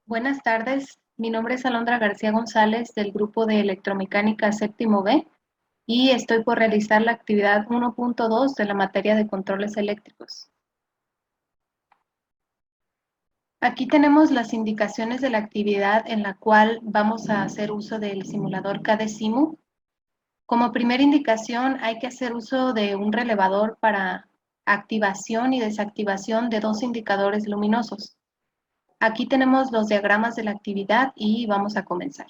Buenas tardes, mi nombre es Alondra García González del grupo de electromecánica séptimo B y estoy por realizar la actividad 1.2 de la materia de controles eléctricos. Aquí tenemos las indicaciones de la actividad en la cual vamos a hacer uso del simulador CADE-SIMU. Como primera indicación hay que hacer uso de un relevador para activación y desactivación de dos indicadores luminosos. Aquí tenemos los diagramas de la actividad y vamos a comenzar.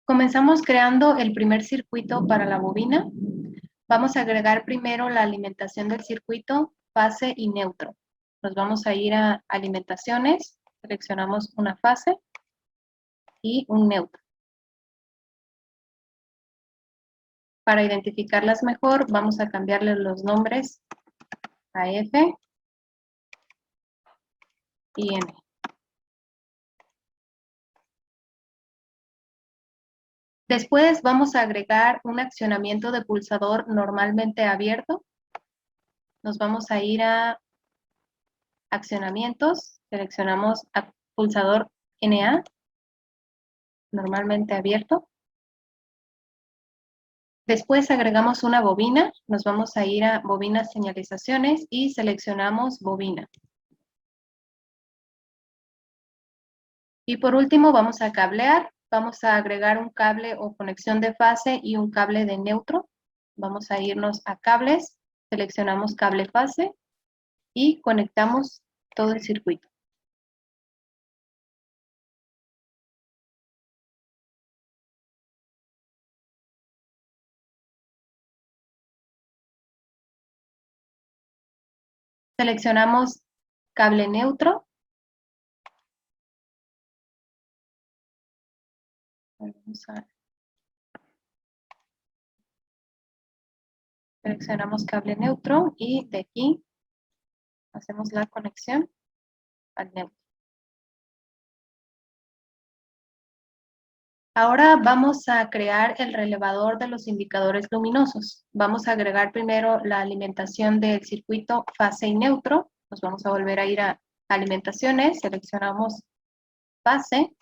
Comenzamos creando el primer circuito para la bobina. Vamos a agregar primero la alimentación del circuito, fase y neutro. Nos vamos a ir a alimentaciones, seleccionamos una fase y un neutro. Para identificarlas mejor, vamos a cambiarle los nombres a F y N. Después vamos a agregar un accionamiento de pulsador normalmente abierto. Nos vamos a ir a accionamientos, seleccionamos a pulsador NA, normalmente abierto. Después agregamos una bobina, nos vamos a ir a bobinas señalizaciones y seleccionamos bobina. Y por último vamos a cablear, vamos a agregar un cable o conexión de fase y un cable de neutro. Vamos a irnos a cables, seleccionamos cable fase y conectamos todo el circuito. Seleccionamos cable neutro. Seleccionamos cable neutro y de aquí hacemos la conexión al neutro. Ahora vamos a crear el relevador de los indicadores luminosos. Vamos a agregar primero la alimentación del circuito fase y neutro. Nos vamos a volver a ir a alimentaciones, seleccionamos fase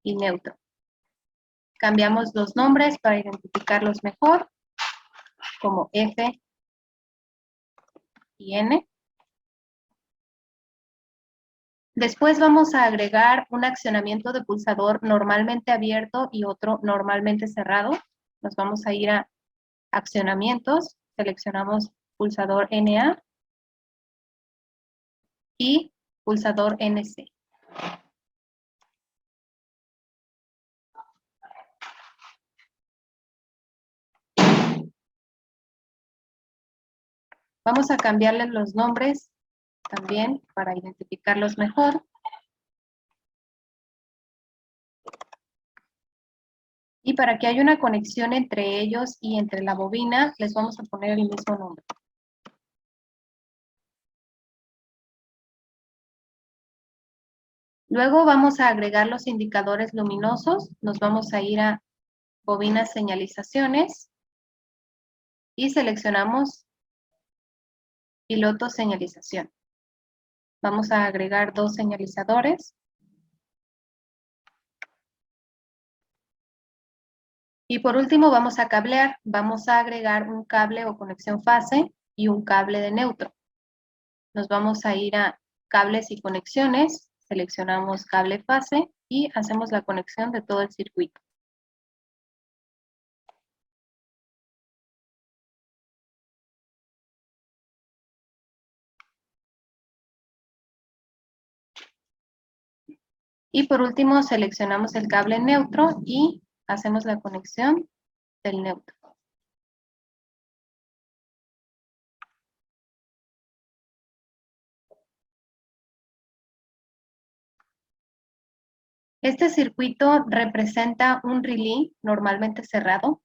y neutro. Cambiamos los nombres para identificarlos mejor, como F y N. Después vamos a agregar un accionamiento de pulsador normalmente abierto y otro normalmente cerrado. Nos vamos a ir a accionamientos, seleccionamos pulsador NA y pulsador NC. Vamos a cambiarles los nombres también para identificarlos mejor. Y para que haya una conexión entre ellos y entre la bobina, les vamos a poner el mismo nombre. Luego vamos a agregar los indicadores luminosos. Nos vamos a ir a bobinas señalizaciones y seleccionamos piloto señalización. Vamos a agregar dos señalizadores. Y por último vamos a cablear. Vamos a agregar un cable o conexión fase y un cable de neutro. Nos vamos a ir a cables y conexiones, seleccionamos cable fase y hacemos la conexión de todo el circuito. Y por último seleccionamos el cable neutro y hacemos la conexión del neutro. Este circuito representa un relé normalmente cerrado.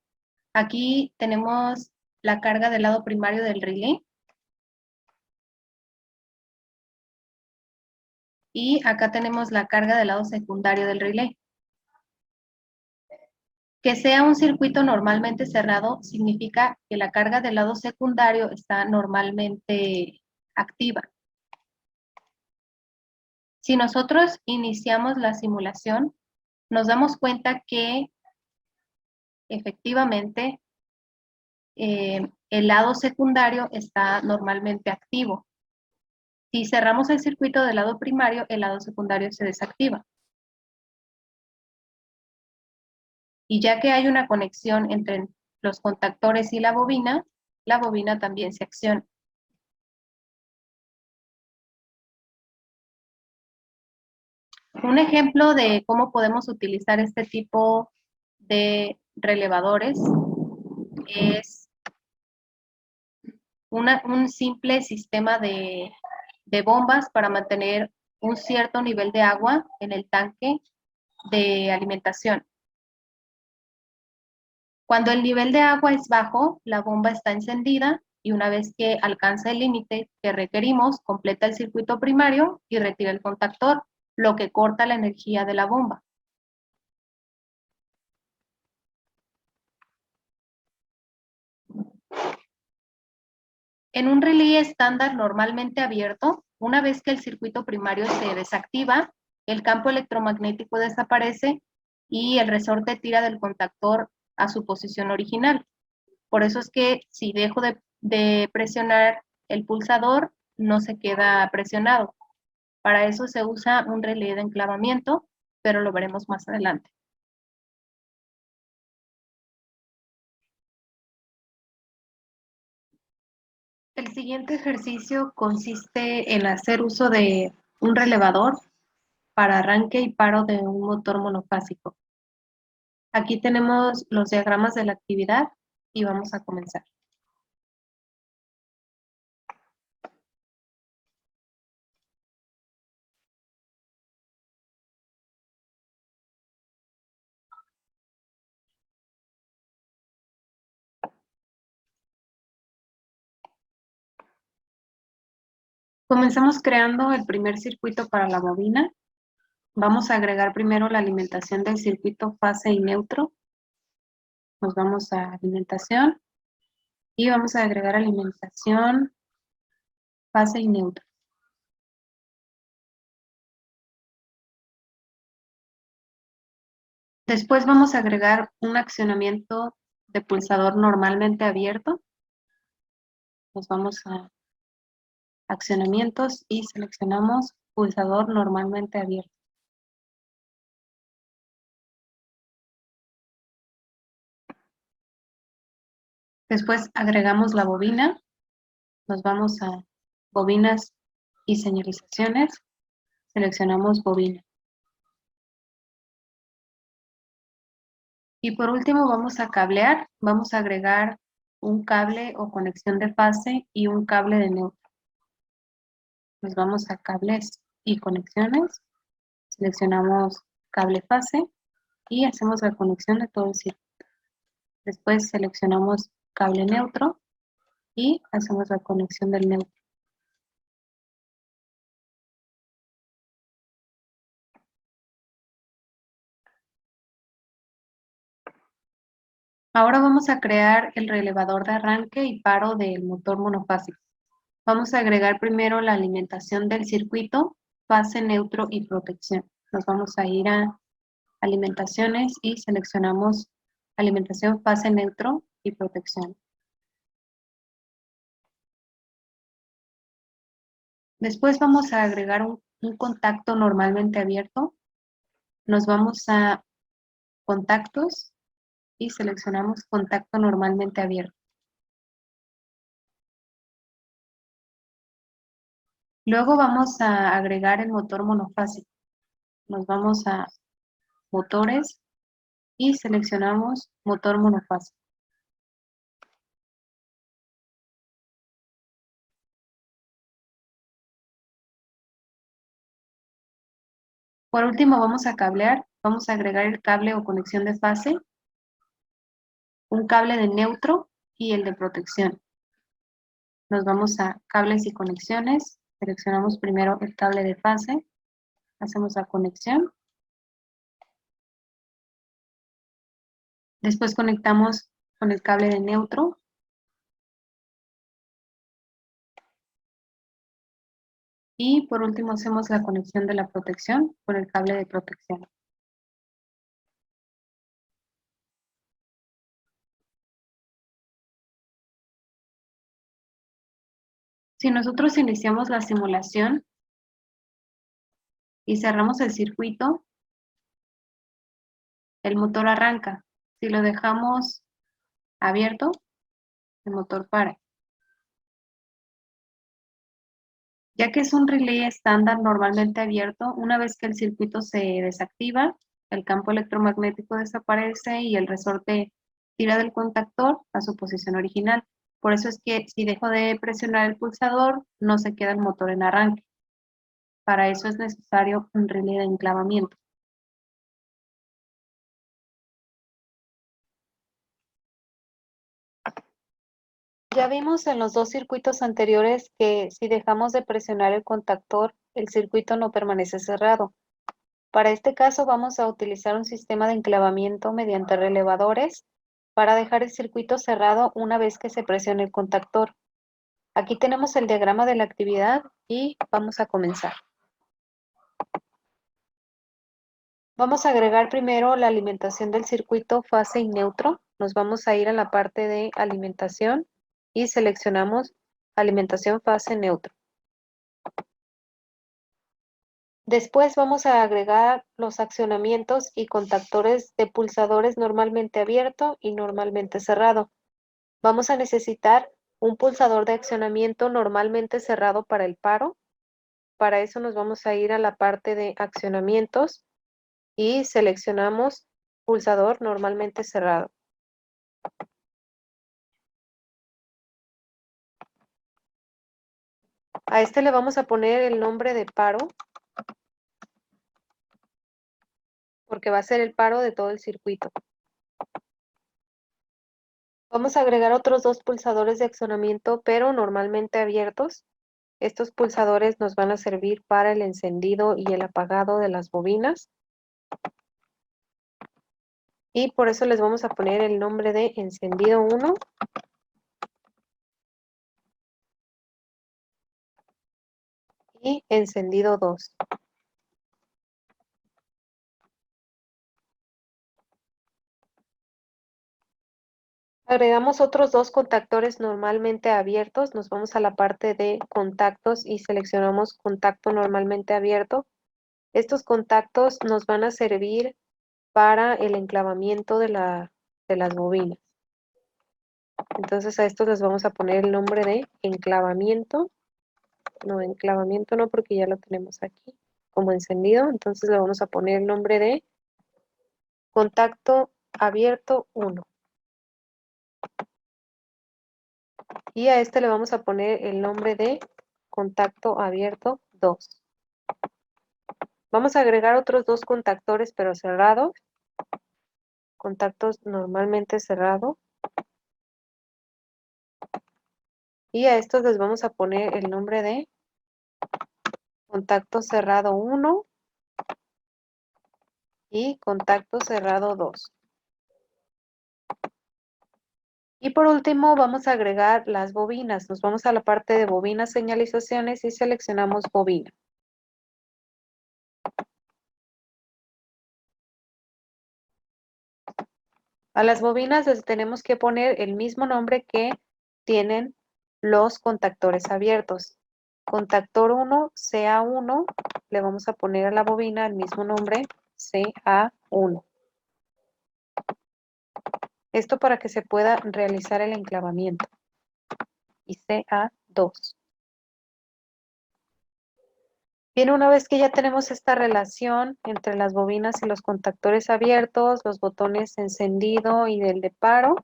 Aquí tenemos la carga del lado primario del relé. Y acá tenemos la carga del lado secundario del relé. Que sea un circuito normalmente cerrado significa que la carga del lado secundario está normalmente activa. Si nosotros iniciamos la simulación, nos damos cuenta que efectivamente el lado secundario está normalmente activo. Si cerramos el circuito del lado primario, el lado secundario se desactiva. Y ya que hay una conexión entre los contactores y la bobina también se acciona. Un ejemplo de cómo podemos utilizar este tipo de relevadores es un simple sistema de bombas para mantener un cierto nivel de agua en el tanque de alimentación. Cuando el nivel de agua es bajo, la bomba está encendida y una vez que alcanza el límite que requerimos, completa el circuito primario y retira el contactor, lo que corta la energía de la bomba. En un relé estándar normalmente abierto, una vez que el circuito primario se desactiva, el campo electromagnético desaparece y el resorte tira del contactor a su posición original. Por eso es que si dejo de presionar el pulsador, no se queda presionado. Para eso se usa un relé de enclavamiento, pero lo veremos más adelante. El siguiente ejercicio consiste en hacer uso de un relevador para arranque y paro de un motor monofásico. Aquí tenemos los diagramas de la actividad y vamos a comenzar. Comenzamos creando el primer circuito para la bobina. Vamos a agregar primero la alimentación del circuito fase y neutro. Nos vamos a alimentación y vamos a agregar alimentación fase y neutro. Después vamos a agregar un accionamiento de pulsador normalmente abierto. Nos vamos a accionamientos y seleccionamos pulsador normalmente abierto. Después agregamos la bobina. Nos vamos a bobinas y señalizaciones. Seleccionamos bobina. Y por último vamos a cablear. Vamos a agregar un cable o conexión de fase y un cable de neutro. Nos vamos a cables y conexiones. Seleccionamos cable fase y hacemos la conexión de todo el circuito. Después seleccionamos cable neutro y hacemos la conexión del neutro. Ahora vamos a crear el relevador de arranque y paro del motor monofásico. Vamos a agregar primero la alimentación del circuito, fase, neutro y protección. Nos vamos a ir a alimentaciones y seleccionamos alimentación, fase, neutro y protección. Después vamos a agregar un contacto normalmente abierto. Nos vamos a contactos y seleccionamos contacto normalmente abierto. Luego vamos a agregar el motor monofásico. Nos vamos a motores y seleccionamos motor monofásico. Por último vamos a cablear, vamos a agregar el cable o conexión de fase, un cable de neutro y el de protección. Nos vamos a cables y conexiones, seleccionamos primero el cable de fase Hacemos la conexión. Después conectamos con el cable de neutro. Y por último hacemos la conexión de la protección con el cable de protección. Si nosotros iniciamos la simulación y cerramos el circuito, el motor arranca. Si lo dejamos abierto, el motor para. Ya que es un relé estándar normalmente abierto, una vez que el circuito se desactiva, el campo electromagnético desaparece y el resorte tira del contactor a su posición original. Por eso es que si dejo de presionar el pulsador, no se queda el motor en arranque. Para eso es necesario un relé de enclavamiento. Ya vimos en los dos circuitos anteriores que si dejamos de presionar el contactor, el circuito no permanece cerrado. Para este caso vamos a utilizar un sistema de enclavamiento mediante relevadores para dejar el circuito cerrado una vez que se presione el contactor. Aquí tenemos el diagrama de la actividad y vamos a comenzar. Vamos a agregar primero la alimentación del circuito fase y neutro. Nos vamos a ir a la parte de alimentación y seleccionamos alimentación fase neutro. Después vamos a agregar los accionamientos y contactores de pulsadores normalmente abierto y normalmente cerrado. Vamos a necesitar un pulsador de accionamiento normalmente cerrado para el paro. Para eso nos vamos a ir a la parte de accionamientos y seleccionamos pulsador normalmente cerrado. A este le vamos a poner el nombre de paro porque va a ser el paro de todo el circuito. Vamos a agregar otros dos pulsadores de accionamiento, pero normalmente abiertos. Estos pulsadores nos van a servir para el encendido y el apagado de las bobinas. Y por eso les vamos a poner el nombre de encendido 1 y encendido 2. Agregamos otros dos contactores normalmente abiertos. Nos vamos a la parte de contactos y seleccionamos contacto normalmente abierto. Estos contactos nos van a servir para el enclavamiento de las bobinas. Entonces a estos les vamos a poner el nombre de enclavamiento. No, enclavamiento no, porque ya lo tenemos aquí como encendido. Entonces le vamos a poner el nombre de contacto abierto 1. Y a este le vamos a poner el nombre de contacto abierto 2. Vamos a agregar otros dos contactores pero cerrados. Contactos normalmente cerrados. Y a estos les vamos a poner el nombre de contacto cerrado 1 y contacto cerrado 2. Y por último vamos a agregar las bobinas. Nos vamos a la parte de bobinas señalizaciones y seleccionamos bobina. A las bobinas les tenemos que poner el mismo nombre que tienen los contactores abiertos. Contactor 1, CA1, le vamos a poner a la bobina el mismo nombre, CA1. Esto para que se pueda realizar el enclavamiento. Y CA2. Bien, una vez que ya tenemos esta relación entre las bobinas y los contactores abiertos, los botones encendido y del de paro,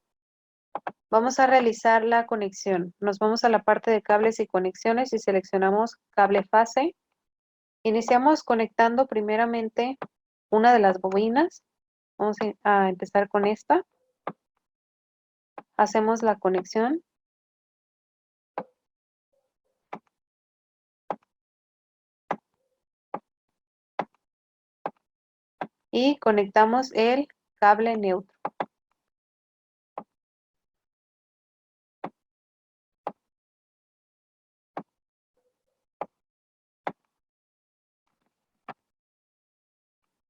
vamos a realizar la conexión. Nos vamos a la parte de cables y conexiones y seleccionamos cable fase. Iniciamos conectando primeramente una de las bobinas. Vamos a empezar con esta. Hacemos la conexión. y conectamos el cable neutro.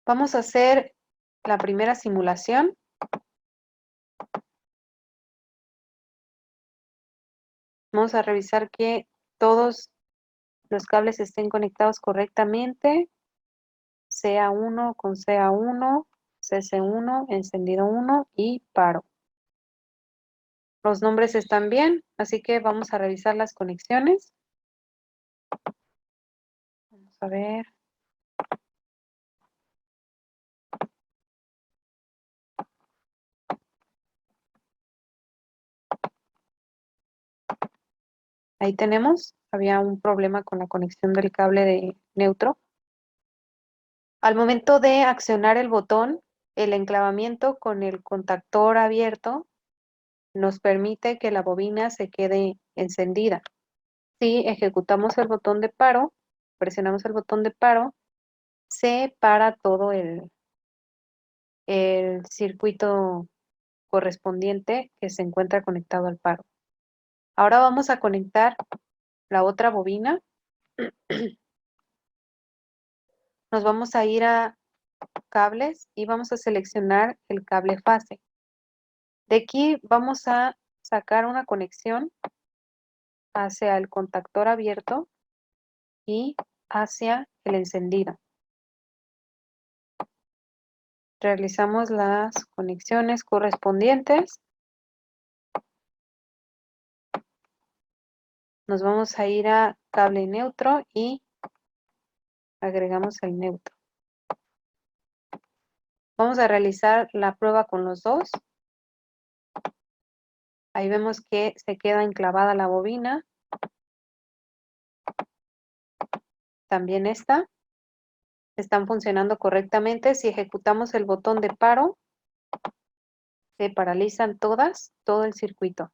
Vamos a hacer la primera simulación. Vamos a revisar que todos los cables estén conectados correctamente. CA1 con CA1, CC1, encendido 1 y paro. Los nombres están bien, así que vamos a revisar las conexiones. Vamos a ver. Ahí tenemos, había un problema con la conexión del cable de neutro. Al momento de accionar el botón, el enclavamiento con el contactor abierto nos permite que la bobina se quede encendida. Si ejecutamos el botón de paro, presionamos el botón de paro, se para todo el circuito correspondiente que se encuentra conectado al paro. Ahora vamos a conectar la otra bobina. Nos vamos a ir a cables y vamos a seleccionar el cable fase. De aquí vamos a sacar una conexión hacia el contactor abierto y hacia el encendido. Realizamos las conexiones correspondientes. Nos vamos a ir a cable neutro y agregamos el neutro. Vamos a realizar la prueba con los dos. Ahí vemos que se queda enclavada la bobina. También esta. Están funcionando correctamente. Si ejecutamos el botón de paro, se paralizan todas, todo el circuito.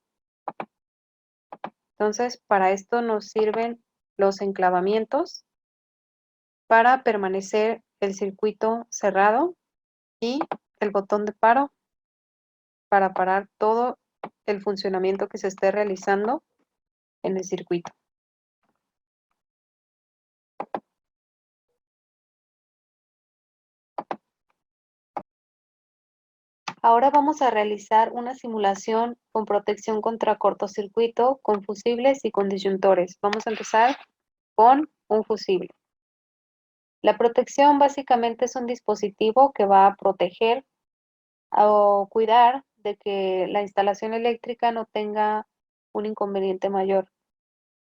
Entonces, para esto nos sirven los enclavamientos para permanecer el circuito cerrado y el botón de paro para parar todo el funcionamiento que se esté realizando en el circuito. Ahora vamos a realizar una simulación con protección contra cortocircuito, con fusibles y con disyuntores. Vamos a empezar con un fusible. La protección básicamente es un dispositivo que va a proteger o cuidar de que la instalación eléctrica no tenga un inconveniente mayor.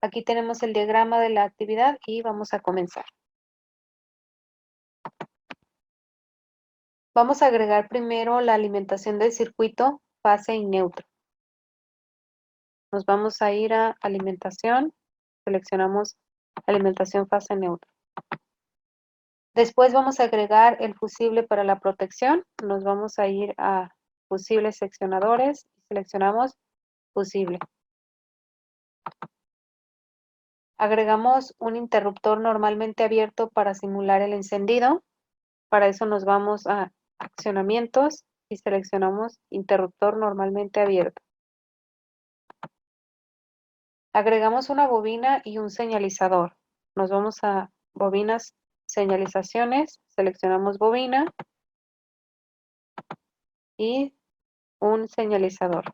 Aquí tenemos el diagrama de la actividad y vamos a comenzar. Vamos a agregar primero la alimentación del circuito, fase y neutro. Nos vamos a ir a alimentación, seleccionamos alimentación fase neutro. Después vamos a agregar el fusible para la protección, nos vamos a ir a fusibles seccionadores y seleccionamos fusible. Agregamos un interruptor normalmente abierto para simular el encendido. Para eso nos vamos a accionamientos y seleccionamos interruptor normalmente abierto. Agregamos una bobina y un señalizador. Nos vamos a bobinas, señalizaciones, seleccionamos bobina y un señalizador.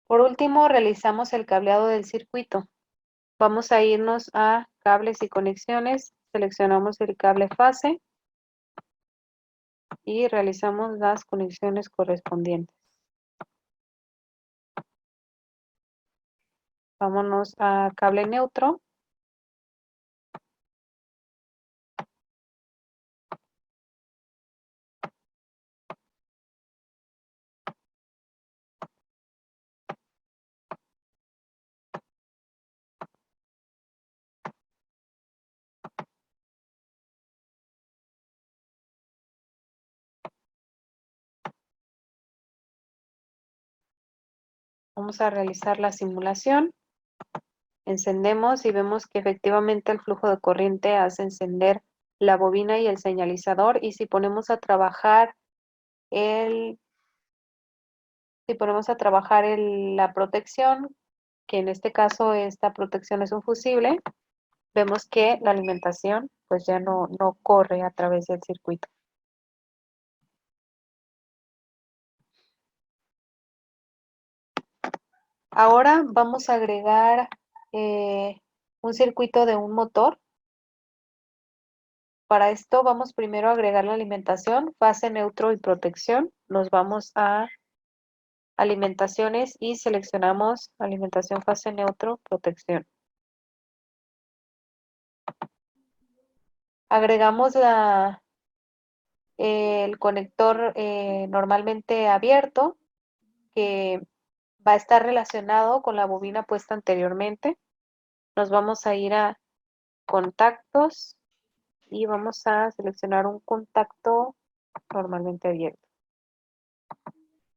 Por último, realizamos el cableado del circuito. Vamos a irnos a cables y conexiones, seleccionamos el cable fase y realizamos las conexiones correspondientes. Vámonos a cable neutro. Vamos a realizar la simulación. Encendemos y vemos que efectivamente el flujo de corriente hace encender la bobina y el señalizador. Y si ponemos a trabajar la protección, que en este caso esta protección es un fusible, vemos que la alimentación pues ya no corre a través del circuito. Ahora vamos a agregar un circuito de un motor. Para esto vamos primero a agregar la alimentación, fase, neutro y protección. Nos vamos a alimentaciones y seleccionamos alimentación, fase, neutro, protección. Agregamos el conector normalmente abierto, que va a estar relacionado con la bobina puesta anteriormente. Nos vamos a ir a contactos y vamos a seleccionar un contacto normalmente abierto.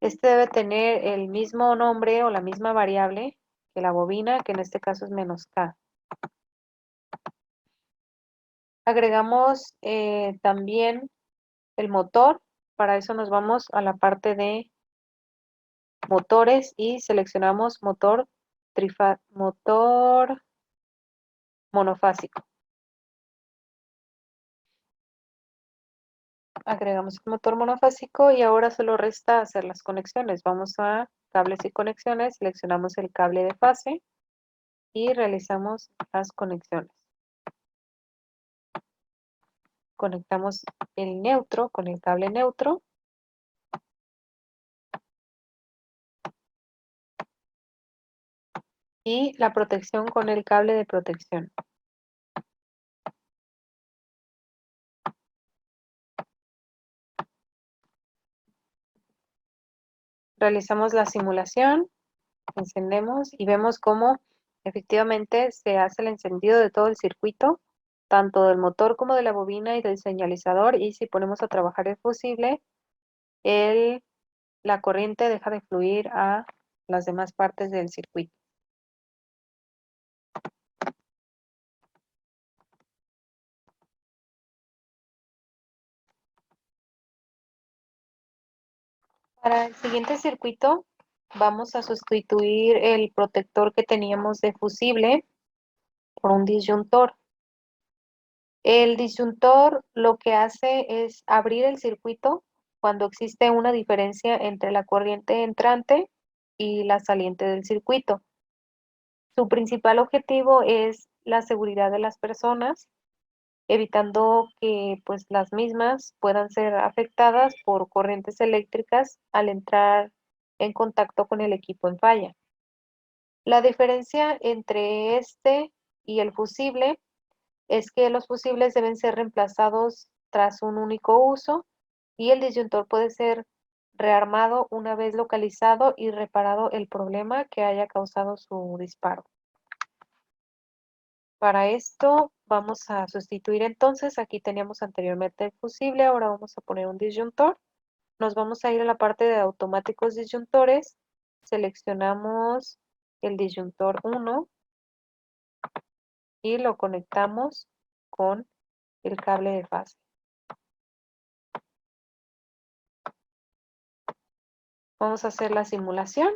Este debe tener el mismo nombre o la misma variable que la bobina, que en este caso es "-k". Agregamos también el motor. Para eso nos vamos a la parte de motores y seleccionamos motor monofásico. Agregamos el motor monofásico y ahora solo resta hacer las conexiones. Vamos a cables y conexiones, seleccionamos el cable de fase y realizamos las conexiones. Conectamos el neutro con el cable neutro. Y la protección con el cable de protección. Realizamos la simulación, encendemos y vemos cómo efectivamente se hace el encendido de todo el circuito, tanto del motor como de la bobina y del señalizador. Y si ponemos a trabajar el fusible, la corriente deja de fluir a las demás partes del circuito. Para el siguiente circuito vamos a sustituir el protector que teníamos de fusible por un disyuntor. El disyuntor lo que hace es abrir el circuito cuando existe una diferencia entre la corriente entrante y la saliente del circuito. Su principal objetivo es la seguridad de las personas, evitando que pues las mismas puedan ser afectadas por corrientes eléctricas al entrar en contacto con el equipo en falla. La diferencia entre este y el fusible es que los fusibles deben ser reemplazados tras un único uso y el disyuntor puede ser rearmado una vez localizado y reparado el problema que haya causado su disparo. Para esto vamos a sustituir entonces, aquí teníamos anteriormente el fusible, ahora vamos a poner un disyuntor. Nos vamos a ir a la parte de automáticos disyuntores, seleccionamos el disyuntor 1 y lo conectamos con el cable de fase. Vamos a hacer la simulación.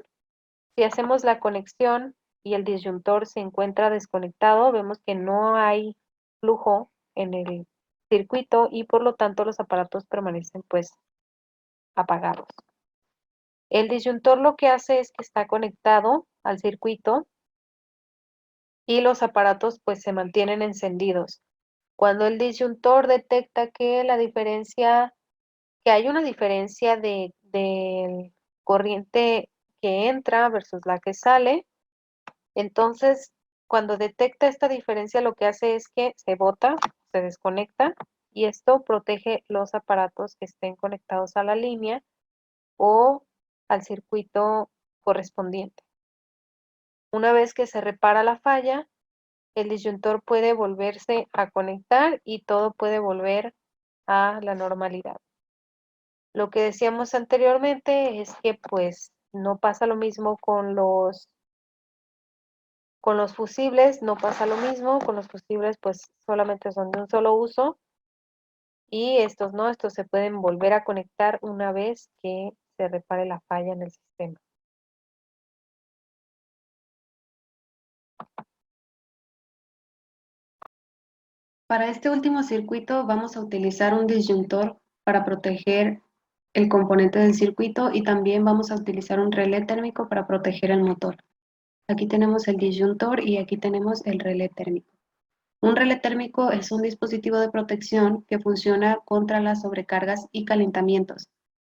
Si hacemos la conexión y el disyuntor se encuentra desconectado, vemos que no hay flujo en el circuito y por lo tanto los aparatos permanecen pues apagados. El disyuntor lo que hace es que está conectado al circuito y los aparatos pues se mantienen encendidos. Cuando el disyuntor detecta que hay una diferencia de corriente que entra versus la que sale, entonces cuando detecta esta diferencia lo que hace es que se bota, se desconecta y esto protege los aparatos que estén conectados a la línea o al circuito correspondiente. Una vez que se repara la falla, el disyuntor puede volverse a conectar y todo puede volver a la normalidad. Lo que decíamos anteriormente es que pues no pasa lo mismo con Con los fusibles no pasa lo mismo, con los fusibles pues solamente son de un solo uso y estos no, estos se pueden volver a conectar una vez que se repare la falla en el sistema. Para este último circuito vamos a utilizar un disyuntor para proteger el componente del circuito y también vamos a utilizar un relé térmico para proteger el motor. Aquí tenemos el disyuntor y aquí tenemos el relé térmico. Un relé térmico es un dispositivo de protección que funciona contra las sobrecargas y calentamientos,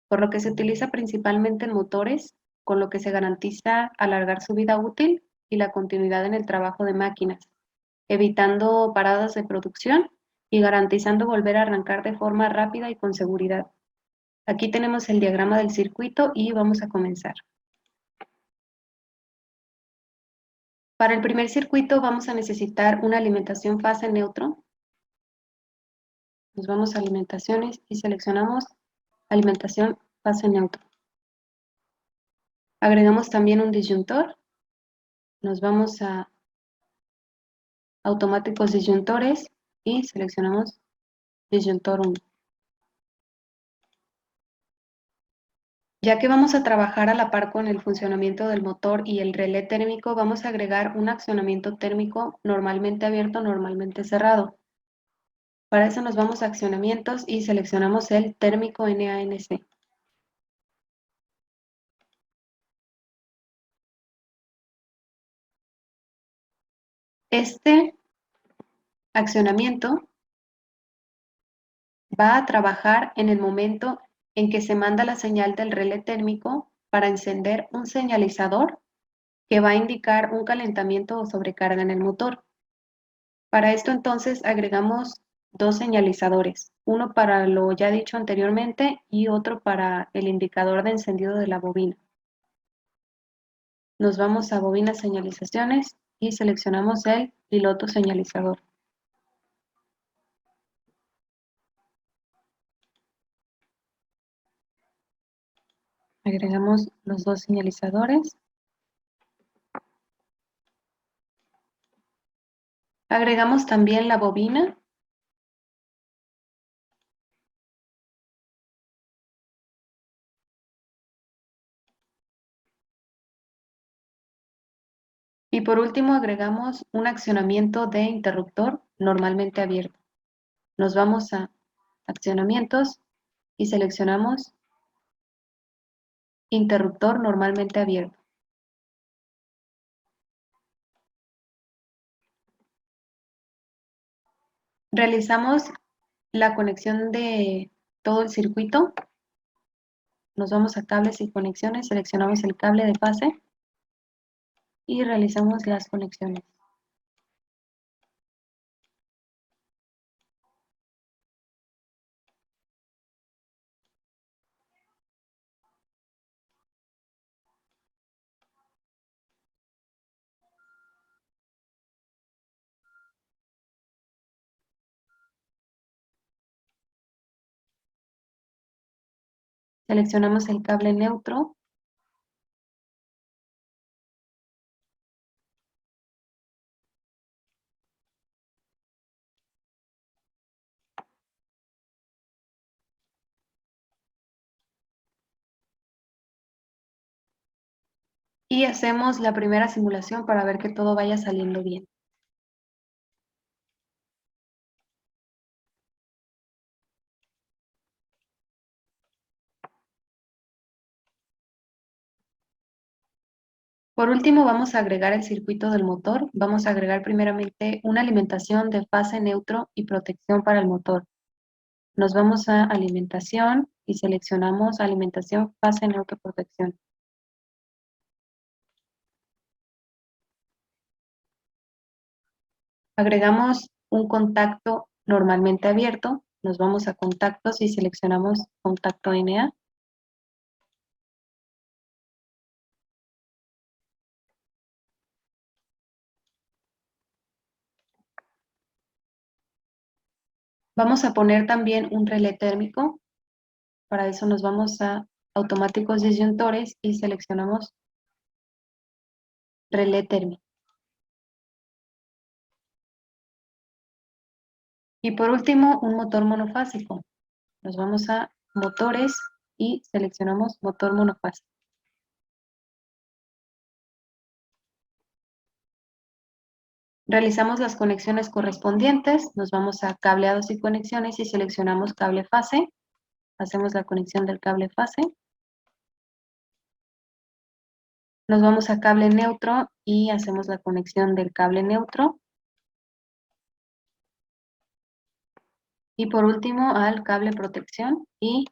por lo que se utiliza principalmente en motores, con lo que se garantiza alargar su vida útil y la continuidad en el trabajo de máquinas, evitando paradas de producción y garantizando volver a arrancar de forma rápida y con seguridad. Aquí tenemos el diagrama del circuito y vamos a comenzar. Para el primer circuito vamos a necesitar una alimentación fase neutro. Nos vamos a alimentaciones y seleccionamos alimentación fase neutro. Agregamos también un disyuntor. Nos vamos a automáticos disyuntores y seleccionamos disyuntor 1. Ya que vamos a trabajar a la par con el funcionamiento del motor y el relé térmico, vamos a agregar un accionamiento térmico normalmente abierto, normalmente cerrado. Para eso nos vamos a accionamientos y seleccionamos el térmico NANC. Este accionamiento va a trabajar en el momento en que se manda la señal del relé térmico para encender un señalizador que va a indicar un calentamiento o sobrecarga en el motor. Para esto entonces agregamos dos señalizadores, uno para lo ya dicho anteriormente y otro para el indicador de encendido de la bobina. Nos vamos a bobina señalizaciones y seleccionamos el piloto señalizador. Agregamos los dos señalizadores. Agregamos también la bobina. Y por último agregamos un accionamiento de interruptor normalmente abierto. Nos vamos a accionamientos y seleccionamos interruptor normalmente abierto. Realizamos la conexión de todo el circuito. Nos vamos a cables y conexiones, seleccionamos el cable de fase y realizamos las conexiones. Seleccionamos el cable neutro. Y hacemos la primera simulación para ver que todo vaya saliendo bien. Por último, vamos a agregar el circuito del motor. Vamos a agregar primeramente una alimentación de fase neutro y protección para el motor. Nos vamos a alimentación y seleccionamos alimentación fase neutro protección. Agregamos un contacto normalmente abierto. Nos vamos a contactos y seleccionamos contacto NA. Vamos a poner también un relé térmico. Para eso nos vamos a automáticos disyuntores y seleccionamos relé térmico. Y por último, un motor monofásico. Nos vamos a motores y seleccionamos motor monofásico. Realizamos las conexiones correspondientes, nos vamos a cableados y conexiones y seleccionamos cable fase. Hacemos la conexión del cable fase. Nos vamos a cable neutro y hacemos la conexión del cable neutro. Y por último al cable protección y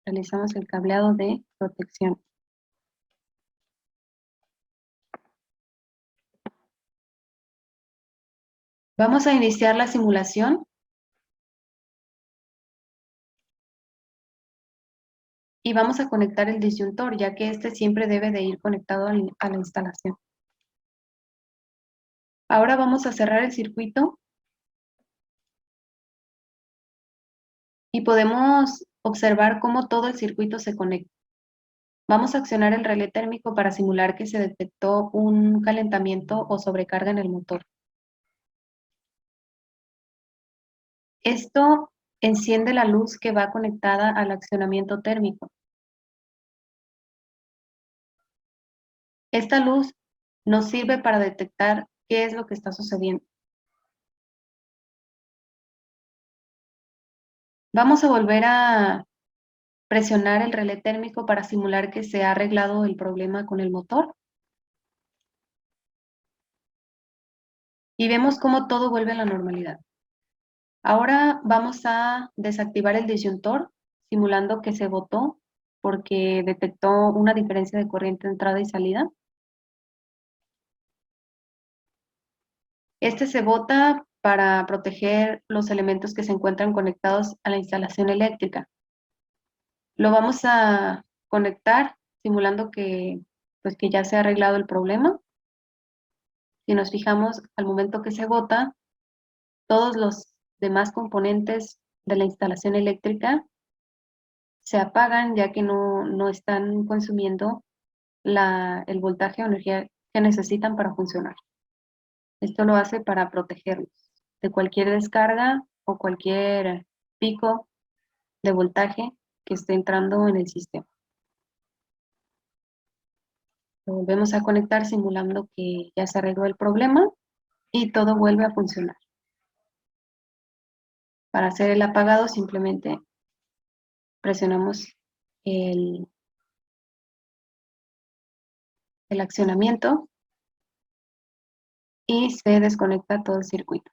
realizamos el cableado de protección. Vamos a iniciar la simulación. Y vamos a conectar el disyuntor, ya que este siempre debe de ir conectado a la instalación. Ahora vamos a cerrar el circuito y podemos observar cómo todo el circuito se conecta. Vamos a accionar el relé térmico para simular que se detectó un calentamiento o sobrecarga en el motor. Esto enciende la luz que va conectada al accionamiento térmico. Esta luz nos sirve para detectar qué es lo que está sucediendo. Vamos a volver a presionar el relé térmico para simular que se ha arreglado el problema con el motor. Y vemos cómo todo vuelve a la normalidad. Ahora vamos a desactivar el disyuntor, simulando que se botó porque detectó una diferencia de corriente de entrada y salida. Este se bota para proteger los elementos que se encuentran conectados a la instalación eléctrica. Lo vamos a conectar simulando que, pues, que ya se ha arreglado el problema. Si nos fijamos, al momento que se bota, todos los demás componentes de la instalación eléctrica se apagan ya que no están consumiendo el voltaje o energía que necesitan para funcionar. Esto lo hace para protegerlos de cualquier descarga o cualquier pico de voltaje que esté entrando en el sistema. Lo volvemos a conectar simulando que ya se arregló el problema y todo vuelve a funcionar. Para hacer el apagado simplemente presionamos el accionamiento y se desconecta todo el circuito.